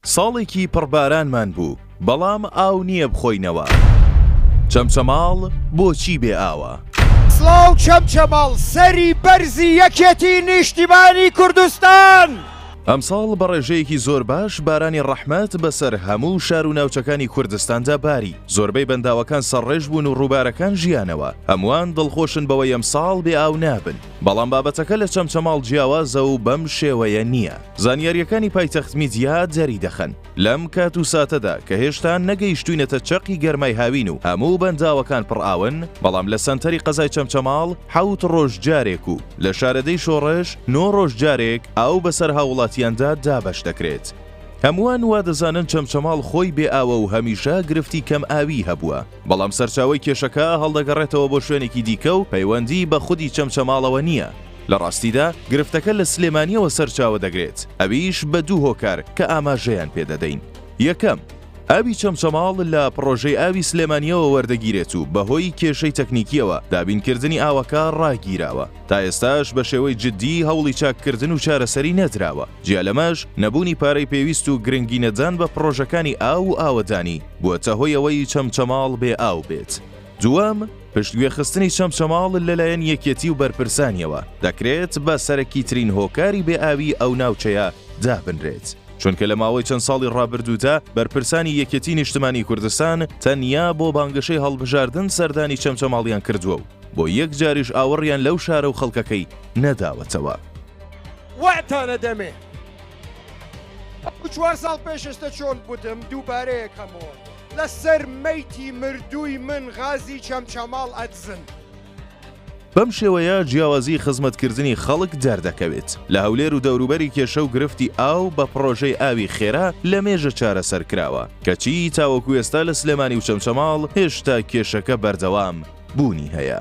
ساڵێکی پڕبارانمان بوو، بەڵام ئاو نییە بخۆینەوە. چەمچەماڵ بۆچی بێ ئاوە؟ سڵاو چەمچەماڵ سەری بەرزی یەکێتی نیشتیمانی کوردستان! ئەمساڵ بە ڕێژەیەکی زۆر باش بارانی ڕەحمەت بەسەر هەموو شار و ناوچەکانی کوردستاندا باری. زۆربەی بەنداوەکان سەرڕێژ بوون و ڕووبارەکان ژیانەوە. هەمووان دڵخۆشن بەوەی ئەمساڵ بێ ئاو نابن. بەڵام بابەتەکە لە چەمچەماڵ جیاوازە و بەم شێوەیە نییە. زانیاریەکانی پایتەخت میدیا جەری دەخەن لەم کات و ساتەدا کە هێشتا نەگەیشتوینەتە چەقی گەرمای هاوین و هەموو بەنداوەکان پڕئاون، بەڵام لە سەنتەری قەزای چەمچەماڵ 7 ڕۆژ جارێک و لە شارەدەی شۆڕش 9 ڕۆژ جارێک ئاو بەسەر هاوڵاتیاندا دابەش دەکرێت. هەمووان وا دەزانن چەمچەماڵ خۆی بێ ئاوە و هەمیشە گرفتی کەم ئاوی هەبووە، بەڵام سەرچاوی کێشەکە هەڵدەگەڕێتەوە بۆ شوێنێکی دیکە و پەیوەندی بە خودی چەمچەماڵەوە نییە. لە ڕاستیدا گرفتەکە لە سلێمانیەوە سەرچاوە دەگرێت، ئەویش بە 2 هۆکار کە ئاماژەیان پێدەدەین. یەکەم، ئاوی چەمچەماڵ لە پرۆژەی ئاوی سلێمانیەوە وەردەگیرێت و بەهۆی کێشەی تەکنیکیەوە دابینکردنی ئاوەکە ڕاگیراوە. تا ئێستاش بە شێوەی جددی هەوڵی چاککردن و چارەسەری نەدراوە. جیا لەمەش نەبوونی پارەی پێویست و گرنگی نەدان بە پرۆژەکانی ئاو و ئاوەدانی بووەتە هۆی ئەوەی چەمچەماڵ بێ ئاو بێت. دووەم، پشتگوێخستنی چەمچەماڵ لەلایەن یەکێتی و بەرپرسانیەوە دەکرێت بە سەرەکیترین هۆکاری بێ ئاوی ئەو ناوچەیە دابنرێت. چونکە لە ماوەی چەند ساڵی ڕابردوودا بەرپرسانی یەکێتی نیشتمانی کوردستان تەنیا بۆ بانگەشەی هەڵبژاردن سەردانی چەمچەماڵیان کردووە و بۆ یەک جاریش ئاوەڕیان لەو شارە و خەڵکەکەی نەداوەتەوە. وەتانە دەمێ 4 ساڵ پێشەستە چۆن بوتم دووبارەیەک هەمەوە لەسەر مەیتی مردووی من غازی چەمچەماڵ ئەدزن. بەم شێوەیە جیاوازی خزمەتکردنی خەڵک دەردەکەوێت. لە هەولێر و دەوروبەری کێشە و گرفتی ئاو بە پرۆژەی ئاوی خێرا لە مێژە چارەسەر کراوە، کەچی تاوەکو ئێستا لە سلێمانی و چەمچەماڵ هێشتا کێشەکە بەردەوام بوونی هەیە.